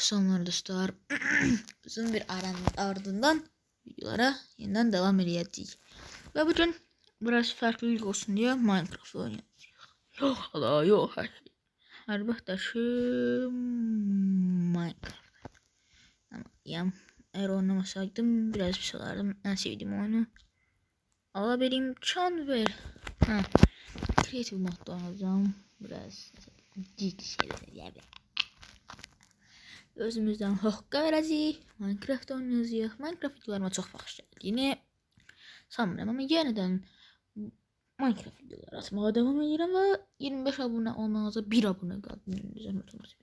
Sonlar dostlar. Uzun bir aranın ardından videolara yeniden devam edeceğiz. Ve bugün biraz farklılık olsun diye Minecraft oynayacağız. Yok hala yok her şey. Elbette şu Minecraft. Ama yani eğer oynamasaydım biraz bir salardım. En sevdiğim oyunu. Allah bir imkan ver. Ha. Creative modda oynayacağım. Biraz ciddi şeyler yani. Özümüzdən haqqa verəcəyik. Minecraft oynayacağıq. Minecraft videolarıma çox vaxt gəldiyini sanmıram, amma yenidən Minecraft videoları atmağa davam edirəm və 25 abunə olmağınıza 1 abunə qaldığınızı zəhmət olmasa.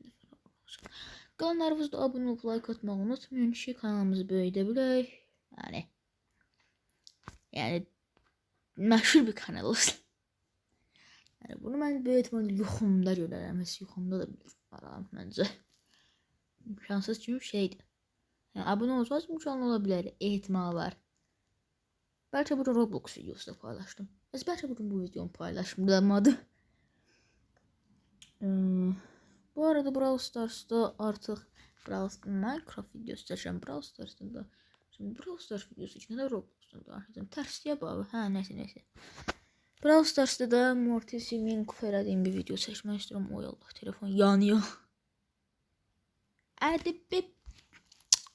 Qalanlarınız da abunə olub like atmağı unutmayın ki, kanalımızı böyüdə bilək. Yəni məşhur bir kanal olsun. Yəni bunu mən böyütməli yuxumda görərəm. Heç yuxumda da bilirəm məncə. İmkansız çünkü şeydi. Yani abone olsanız imkanlı olabilir. İhtimal var. Belki bugün Roblox videosu da paylaştım. Belki bugün bu videomu paylaşmadım. Bu arada Brawl Stars'ta artık Minecraft videosu çəkirəm. Brawl Stars'ta da. Şimdi Brawl Stars videosu içinde de Roblox'ta da artık tersliğe bağlı. Neyse. Brawl Stars'ta da Mortis'imin kuferlediğim bir video seçmek istiyorum. O yolda telefon yanıyor. Hadi be.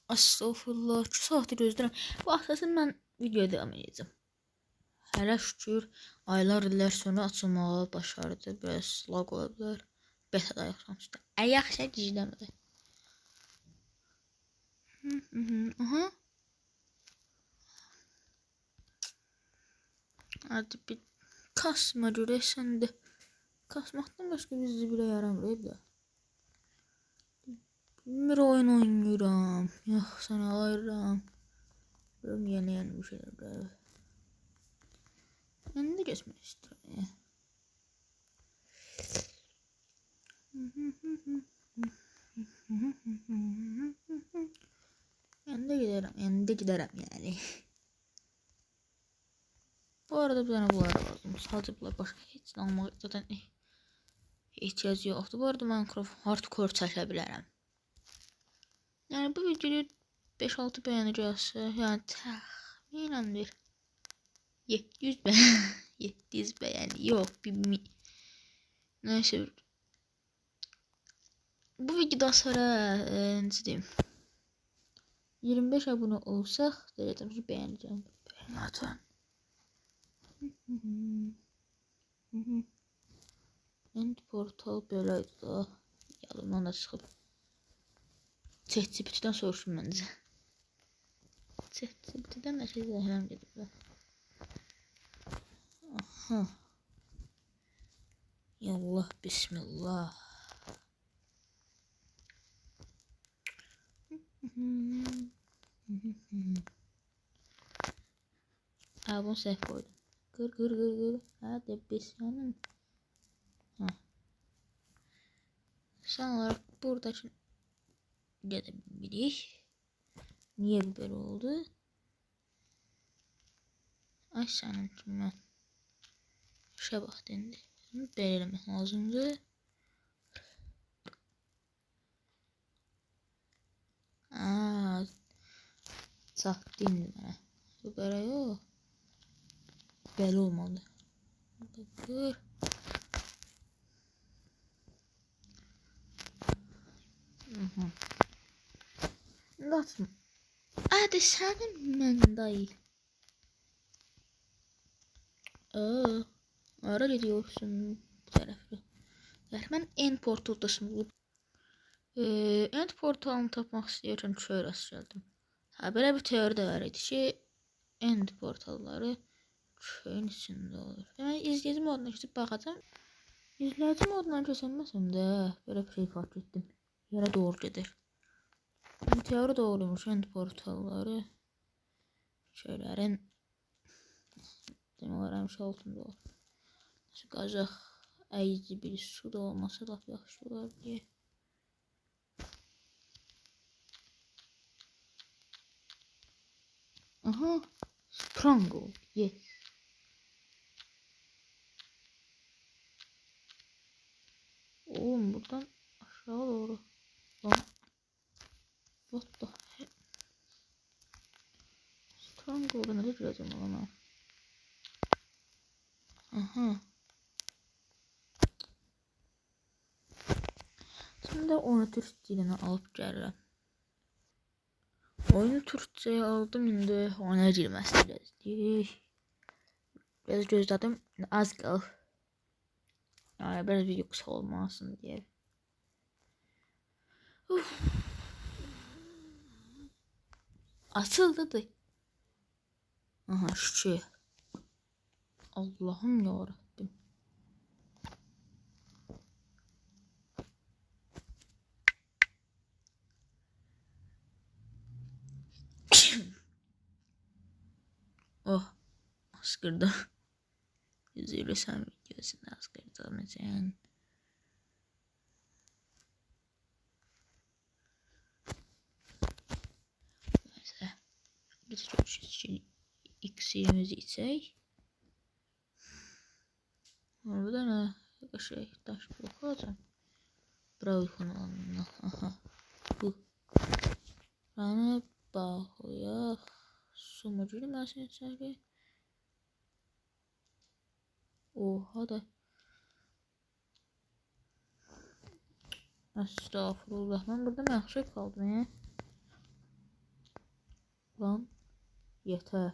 Astagfirullah, 2 saatdir gözləyirəm. Bu axşam mən videoya devam edəcəm. Hələ şükür aylar illər sonra açılmağı başardı. Biraz lag ola bilər. Beta-da yaxşımışdı. Yaxşı gizləmədi. Aha. Hadi bir kasma görəsən də. Kasmaqdan başqa bizi bilə yaramır da. Bir oyun oynuyorum. Yox, sana ayıram. Görüm yeni bir şeyler. Ben de geçmek istiyorum. Ben de giderim yani. Bu arada bir tane bunlar lazım. Sadece bunlar başka hiç almak zaten ihtiyaç yoktu. Bu arada Minecraft hardcore çəkə bilərəm. Yani bu videoyu 5-6 beğenəcəksə, yani təxminən bir 700 beğen 700 beğen yok bir neyse. Bu videodan sonra necə deyim 25 abone olsaq deyəcəm ki beğenəcəm. Lütfen. End portal böyləydi da. Yadımdan da çıxıb. ChatGPT'dən soruşum məncə. ChatGPT'dən də şey zəhləm gedib. Aha. Yallah bismillah. Bunu səhv koydum. Qır. Hadi bismillah. Son olarak buradaki gelebilirik. Niye böyle oldu? Ay senin ben. Şuna bak dendi. Belirlemek lazımdı. Sahteyim bana. Bu böyle yok. Böyle olmalı. Dur. Nasıl? Hadi senin ben dayı. Ara gidiyorsun bu tarafı. Yani ben end portaldasın. End portalını tapmaq istəyirəm ki, rast gəldim. Belə bir teori də var idi ki, end portalları köyün içində olur. Yəni izləyici moduna keçib baxacağam. İzləyici moduna keçəməsəm də belə bir şey fark etdim. Yerə doğru gedir. Teori doğruymuş, end portalları şeylərin demək olar həmişə altında olur. Qazaq əyici bir su da olmasa lap yaxşı olar deyə. Aha, Strangle, yes. Oğlum buradan aşağı doğru. Lan. What the heck? Stronghold'a nereye gireceğim ona? Aha. Şimdi onu Türk diline alıp gəlirəm. Oyunu Türkçəyə aldım, indi ona girməsi lazım. Biraz gözlədim, az qalıb. Yani biraz video kısa olmasın diye. Açıldı da. Aha şükür. Allah'ım yarabbim. Oh. Askırdım. Üzülürsem videosunu askırdım için. Neyse. Biz görüşürüz için iksirimizi içsek. Burada ne? Şey, taş bloku alacağım. Bura uygun olanına. Aha. Bu. Buranı bağlayaq. Sumucu ilməsin içəri. Oha da. Estağfurullah. Ben burada mahsur kaldım ya. Lan. Yeter.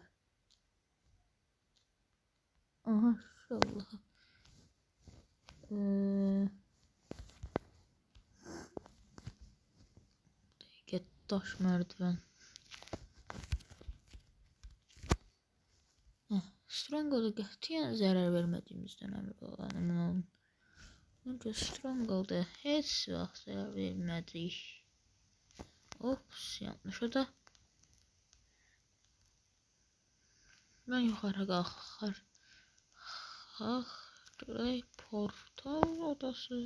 Aha inşallah. Get taş merdiven. Stronghold'a qətiyyən zərər vermədiyimizdən əmin olun. Çünki Stronghold'a heç vaxt zərər vermədik. Ops, yanlış o da. Ben yukarı kalkar. Görək portal odası.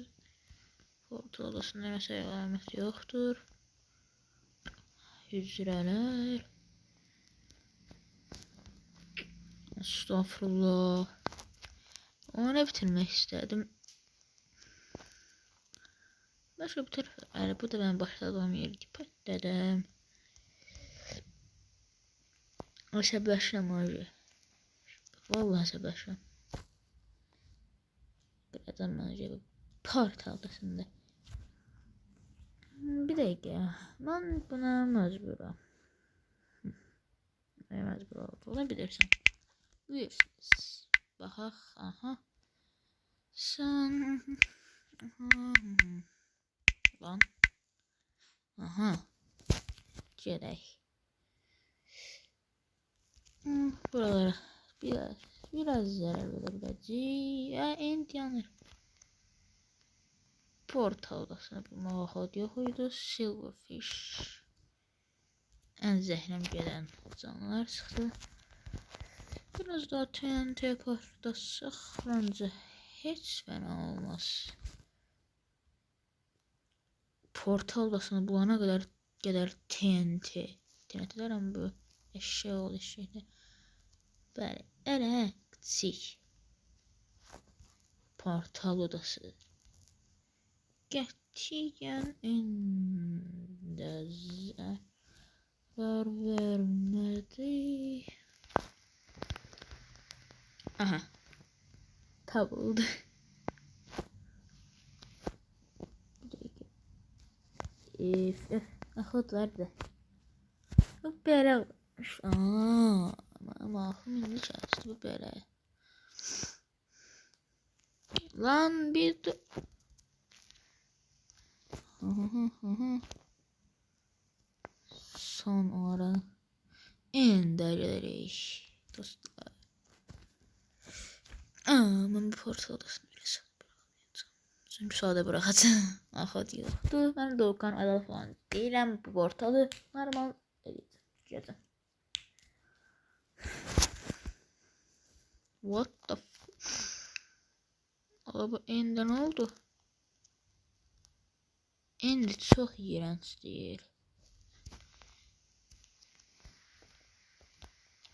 Portal odasında mesela alamet yoktur. Hücreler. Estağfurullah. Onu bitirmek istedim. Başka bir taraf. Yani bu da ben başladığım yeri patladım. Əsəbləşirəm abi. Vallahi əsəbləşirəm. Birazdan mənəcə portaldasında. Bir dəqiqə. Mən buna məcburam. Məcbur olduğunu bilirsən. Bilirsiniz. Baxaq. Aha. Sən. Aha. Lan. Aha. Gedək. Buralara biraz zarar verebileceği. Ya ent yanır. Portal odasına bir mahad yok idi. Silverfish. En zehrem gelen canlılar çıktı. Biraz daha TNT patlatsak bence hiç fena olmaz. Portal odasını bulana kadar TNT. TNT'ler ama bu eşya ol eşyayla. Bəli, elə kiçik portal odası. Qətiyyən ində zərər vermədi. Aha. Tapıldı. Axıdlar da. Belə olmuş. Ama aklım indi çalıştı bu böyle. Lan bir dur. Son ara indiririk dostlar. Ben bu portal odasını bile sade bırakmayacağım. Çünkü sade bırakacağım. Ahad yoktu. Ben Doğukan Adal falan değilim. Bu portalı normal edeceğim. What the Abi indi ne oldu? Indi çok iğrenç değil.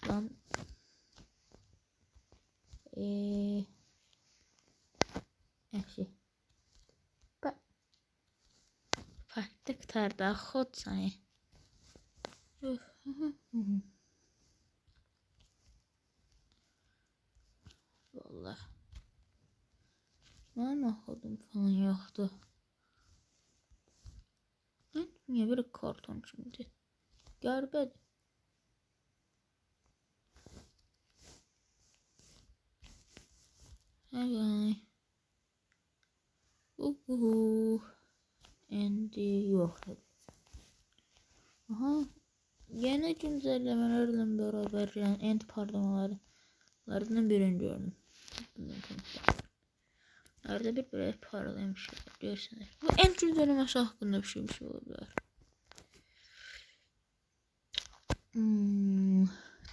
Lan şey. Farklı tarda xod səni. Vallahi. Mənim axıdım falan yoxdur. Niyə bir karton kimidir? Qəribədir. Hey. Endi yoxdur. Aha. Yeni güncelləmələrlə beraber yani end parlamalarından birini gördüm. Nerede bir böyle parlayan şey var. Görsünler. Bu end güncelləməsi hakkında bir şey olabilir.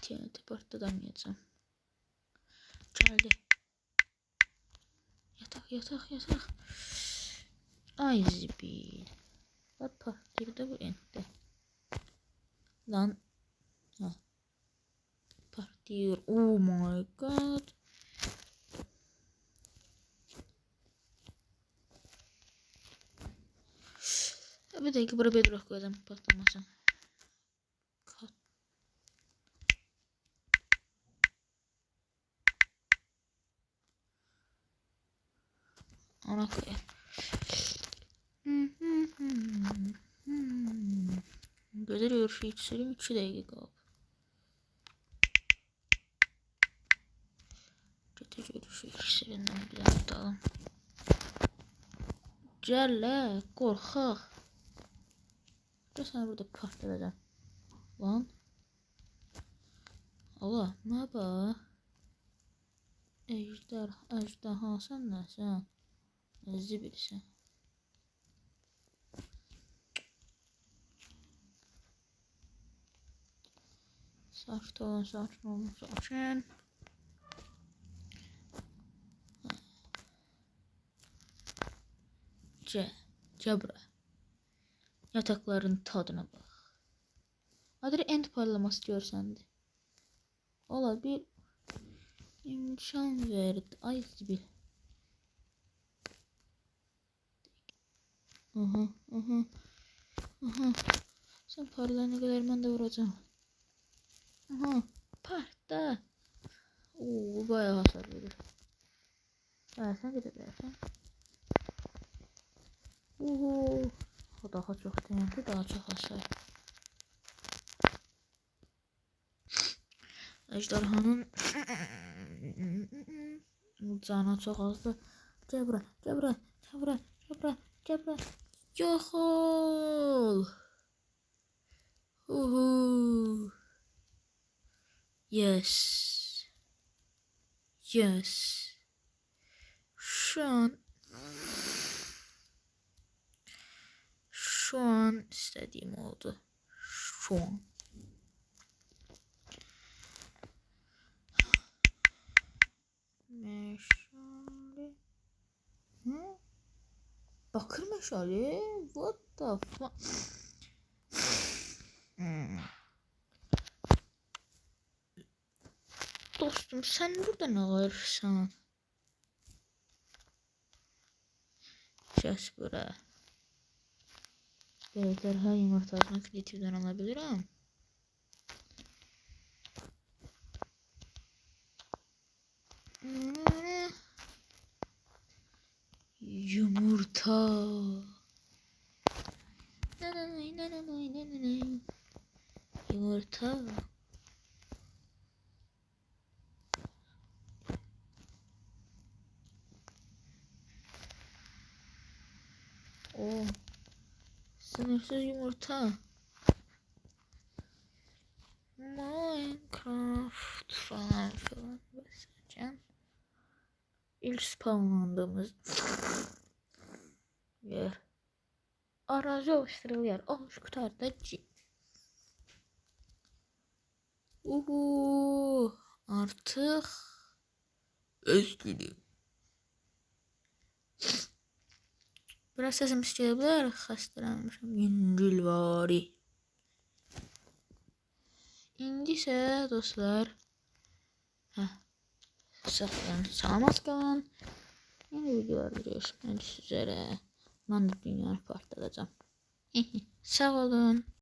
TNT partlamayacağım. Geldi. Yatak. Ay zibil. Bak partlaydı bu endde. Lan. Ha. Partiyor. Oh my god. Bir dakika buraya bedrock koyalım patlamasın. Ona koyayım. Güzel bir şey içelim 2 dakika kaldı. Kötü görüşürüz. Sevinden bir atalım. Celle korkak. Sen burada patlayacağım. Lan. Allah ne yapar? Ejderha sen ne sen? Ezdi birisi. Sakin olun. Cabra. Yatakların tadına bak. Adri end parlaması görsəndi. Ola bir imkan verdi. Ay zibil. Aha. Sen parlayana kadar ben de vuracağım. Aha. Partla. Oo, bayağı hasar verir. Versen gidebilirsin. Uhu. O daha çok değerli, daha çok hasar. Ejderhanın canı çok azdı. Cabra. Yok ol. Uhu. Yes. Şu an istediğim oldu. Şu an. Meşale. Bakır meşale. What the fuck? Dostum sen burada ne ararsan? Şəs bura. Ejderha yumurtasını kreativdən alabilirim. Yumurta. Yumurta. O. Sınırsız yumurta. Minecraft falan basacağım. İlk spawnlandığımız yer. Arazi oluşturuluyor. Olmuş kutarda C. Artık özgürüm. Biraz sesim isteyebilir. Xəstələnmişəm. Yüngülvari. İndi isə dostlar. Salamat qalın. Yeni videolar görüşmək üzrə. Mən də dünyanı partladacağım. Sağ olun.